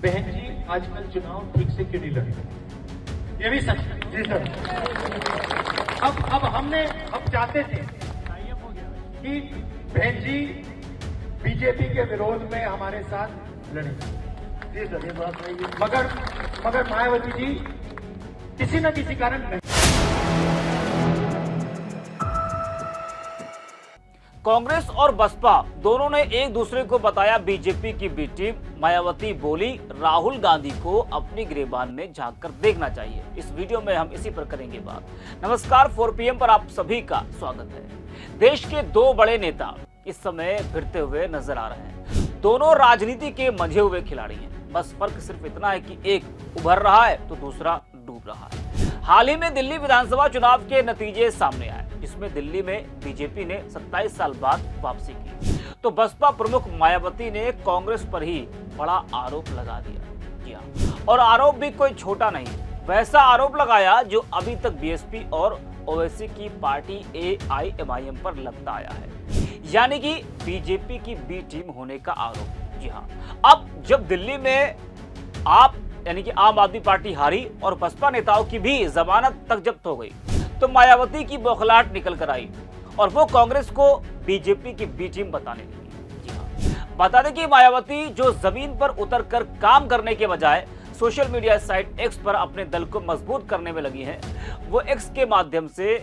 बहन जी आजकल चुनाव ठीक से क्यों नहीं लड़े, ये भी सच है जी सर। अब चाहते थे कि बहन जी बीजेपी के विरोध में हमारे साथ लड़े जी सर, ये बात सही है। मगर मायावती जी किसी न किसी कारण नहीं। कांग्रेस और बसपा दोनों ने एक दूसरे को बताया बीजेपी की बी टीम। मायावती बोली राहुल गांधी को अपनी गिरेबान में झांक कर देखना चाहिए। इस वीडियो में हम इसी पर करेंगे बात। नमस्कार, 4 PM पर आप सभी का स्वागत है। देश के दो बड़े नेता इस समय भिड़ते हुए नजर आ रहे हैं। दोनों राजनीति के मंझे हुए खिलाड़ी हैं। बस फर्क सिर्फ इतना है कि एक उभर रहा है तो दूसरा डूब रहा है। हाल ही में दिल्ली विधानसभा चुनाव के नतीजे सामने आए, जिसमें दिल्ली में बीजेपी ने 27 साल बाद वापसी की, तो बसपा प्रमुख मायावती ने कांग्रेस पर ही बड़ा आरोप लगा दिया। और आरोप भी कोई छोटा नहीं, वैसा आरोप लगाया जो अभी तक बीएसपी और ओवैसी की पार्टी AIMIM पर लगता आया है, यानी कि बीजेपी की बी टीम होने का आरोप। जी हाँ, अब जब दिल्ली में यानी कि आम आदमी पार्टी हारी और बसपा नेताओं की भी जमानत तक जब्त हो गई, तो मायावती की बौखलाहट निकल कर आई और वो कांग्रेस को बीजेपी की बी टीम बताने लगी। जी हाँ, बता दें कि मायावती जो जमीन पर उतरकर काम करने के बजाय सोशल मीडिया साइट एक्स पर अपने दल को मजबूत करने में लगी हैं, वो एक्स के माध्यम से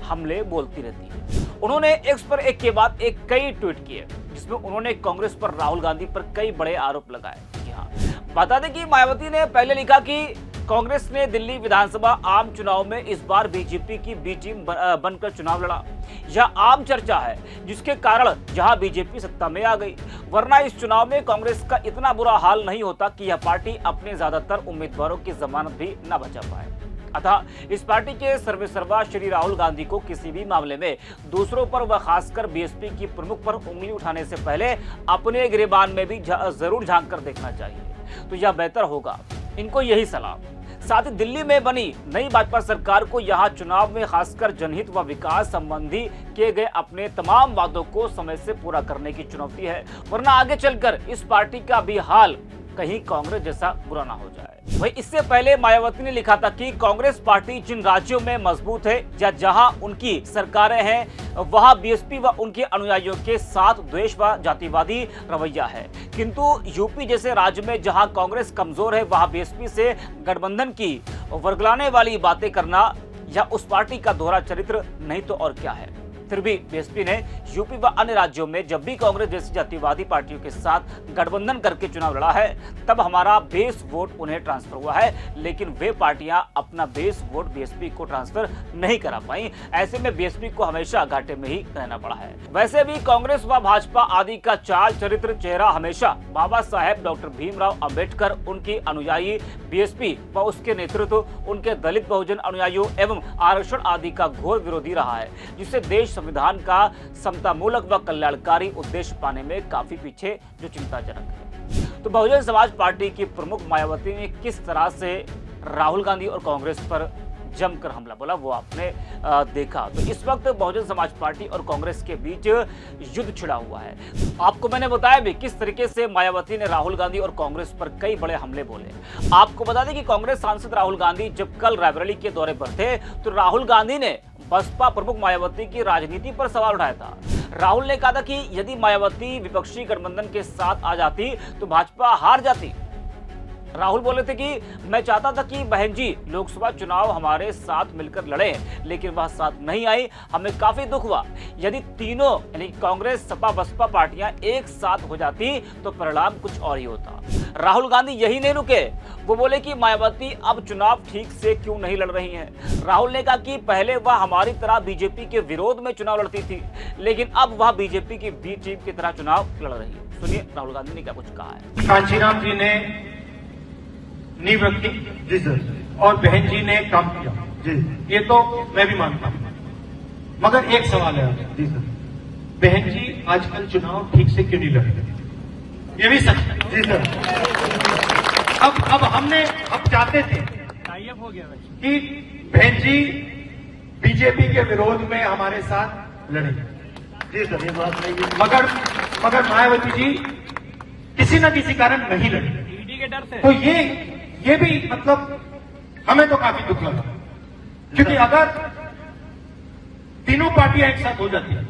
हमले बोलती रहती है। उन्होंने एक्स पर एक के बाद एक कई ट्वीट किए, जिसमें उन्होंने कांग्रेस पर राहुल गांधी पर कई बड़े आरोप लगाए। जी हाँ, बता दें कि मायावती ने पहले लिखा कि कांग्रेस ने दिल्ली विधानसभा आम चुनाव में इस बार बीजेपी की बी टीम बनकर चुनाव लड़ा। यह आम चर्चा है, जिसके कारण जहां बीजेपी सत्ता में आ गई, वरना इस चुनाव में कांग्रेस का इतना बुरा हाल नहीं होता कि यह पार्टी अपने ज्यादातर उम्मीदवारों की जमानत भी न बचा पाए। अतः इस पार्टी के सर्वेसर्वा श्री राहुल गांधी को किसी भी मामले में दूसरों पर व खासकर बीएसपी की प्रमुख पर उंगली उठाने से पहले अपने गिरेबान में भी जरूर झांक कर देखना चाहिए, तो यह बेहतर होगा। इनको यही सलाह। साथ ही दिल्ली में बनी नई भाजपा सरकार को यहां चुनाव में खासकर जनहित व विकास संबंधी किए गए अपने तमाम वादों को समय से पूरा करने की चुनौती है, वरना आगे चलकर इस पार्टी का भी हाल कहीं कांग्रेस जैसा बुरा ना हो जाए। वही इससे पहले मायावती ने लिखा था कि कांग्रेस पार्टी जिन राज्यों में मजबूत है या जहां उनकी सरकारें हैं, वहां बीएसपी व उनके अनुयायियों के साथ द्वेष व जातिवादी रवैया है, किंतु यूपी जैसे राज्य में जहां कांग्रेस कमजोर है, वहां बीएसपी से गठबंधन की वर्गलाने वाली बातें करना या उस पार्टी का दोहरा चरित्र नहीं तो और क्या है। फिर भी बीएसपी ने यूपी व अन्य राज्यों में जब भी कांग्रेस जैसी जातिवादी पार्टियों के साथ गठबंधन करके चुनाव लड़ा है, तब हमारा बेस वोट उन्हें ट्रांसफर हुआ है, लेकिन वे पार्टियां अपना बेस वोट बीएसपी को ट्रांसफर नहीं करा पाई। ऐसे में बीएसपी को हमेशा घाटे में ही रहना पड़ा है। वैसे भी कांग्रेस व भाजपा आदि का चाल चरित्र चेहरा हमेशा बाबा साहेब डॉक्टर भीमराव अंबेडकर, उनकी अनुयायी बीएसपी व उसके नेतृत्व, उनके दलित बहुजन अनुयायियों एवं आरक्षण आदि का घोर विरोधी रहा है, जिससे देश संविधान का समतामूलक व कल्याणकारी उद्देश्य पाने में काफी पीछे, जो चिंताजनक है। तो बहुजन समाज पार्टी की प्रमुख मायावती ने किस तरह से राहुल गांधी और कांग्रेस पर जमकर हमला बोला, वो आपने देखा। तो इस वक्त बहुजन समाज पार्टी और कांग्रेस के बीच युद्ध छिड़ा हुआ है। आपको मैंने बताया भी किस तरीके से मायावती ने राहुल गांधी और कांग्रेस पर कई बड़े हमले बोले। आपको बता दें कि कांग्रेस सांसद राहुल गांधी जब कल रायबरेली के दौरे पर थे, तो राहुल गांधी ने बसपा प्रमुख मायावती की राजनीति पर सवाल उठाया था। राहुल ने कहा था कि यदि मायावती विपक्षी गठबंधन के साथ आ जाती तो भाजपा हार जाती। राहुल बोले थे कि मैं चाहता था कि बहन जी लोकसभा चुनाव हमारे साथ मिलकर लड़े, लेकिन वह साथ नहीं आई। हमें काफी दुख हुआ। यदि तीनों यानी कांग्रेस, सपा, बसपा पार्टियां एक साथ हो जाती तो परिणाम कुछ और ही होता। राहुल गांधी यही नहीं रुके, वो बोले कि मायावती अब चुनाव ठीक से क्यों नहीं लड़ रही हैं। राहुल ने कहा कि पहले वह हमारी तरह बीजेपी के विरोध में चुनाव लड़ती थी, लेकिन अब वह बीजेपी की बी टीम की तरह चुनाव लड़ रही है। सुनिए राहुल गांधी ने क्या कुछ कहा है। कांचीराम जी ने नींव रखी जी सर, और बहन जी ने काम किया जी, ये तो मैं भी मानता हूं, मगर एक सवाल है जी सर, बहन जी आजकल चुनाव ठीक से क्यों नहीं लड़ रहे, ये भी सच है जी सर। अब चाहते थे कि बहन जी बीजेपी के विरोध में हमारे साथ लड़े जी सर, ये बात नहीं है। मगर मायावती जी किसी न किसी कारण नहीं लड़ी। डर से। तो ये भी मतलब हमें तो काफी दुख लगा, क्योंकि अगर तीनों पार्टियां एक साथ हो जाती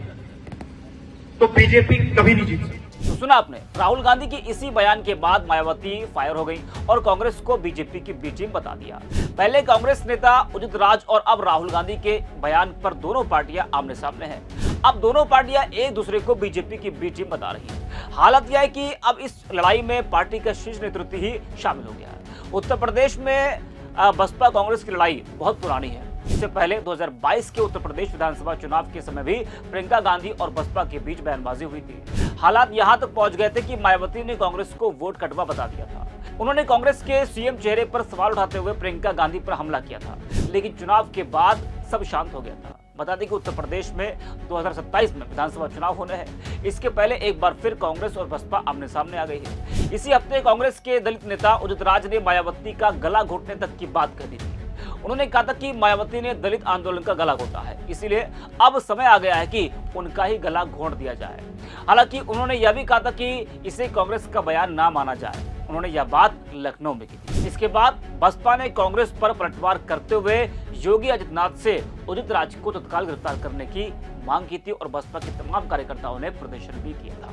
तो बीजेपी कभी नहीं जीत सकती। तो सुना आपने, राहुल गांधी की इसी बयान के बाद मायावती फायर हो गई और कांग्रेस को बीजेपी की बी टीम बता दिया। पहले कांग्रेस नेता उदित राज और अब राहुल गांधी के बयान पर दोनों पार्टियां आमने सामने हैं। अब दोनों पार्टियां एक दूसरे को बीजेपी की बी टीम बता रही है। हालत यह है कि अब इस लड़ाई में पार्टी का शीर्ष नेतृत्व ही शामिल हो गया है। उत्तर प्रदेश में बसपा कांग्रेस की लड़ाई बहुत पुरानी है। इससे पहले 2022 के उत्तर प्रदेश विधानसभा चुनाव के समय भी प्रियंका गांधी और बसपा के बीच बयानबाजी हुई थी। हालात यहां तक पहुंच गए थे कि मायावती ने कांग्रेस को वोट कटवा बता दिया था। उन्होंने कांग्रेस के सीएम चेहरे पर सवाल उठाते हुए प्रियंका गांधी पर हमला किया था, लेकिन चुनाव के बाद सब शांत हो गया था। बता दें कि उत्तर प्रदेश में 2027 में विधानसभा चुनाव होने हैं। इसके पहले एक बार फिर कांग्रेस और बसपा आमने सामने आ गई है। इसी हफ्ते कांग्रेस के दलित नेता उदित राज ने मायावती का गला घोटने तक की बात कह दी थी। उन्होंने कहा था कि मायावती ने दलित आंदोलन का गला घोटा है, इसीलिए अब समय आ गया है कि उनका ही गला घोंट दिया जाए। हालांकि उन्होंने यह भी कहा था कि इसे कांग्रेस का बयान ना माना जाए। उन्होंने यह बात लखनऊ में की थी। इसके बाद बसपा ने कांग्रेस पर पलटवार करते हुए योगी आदित्यनाथ से उदित राज को तत्काल गिरफ्तार करने की मांग की थी और बसपा के तमाम कार्यकर्ताओं ने प्रदर्शन भी किया था।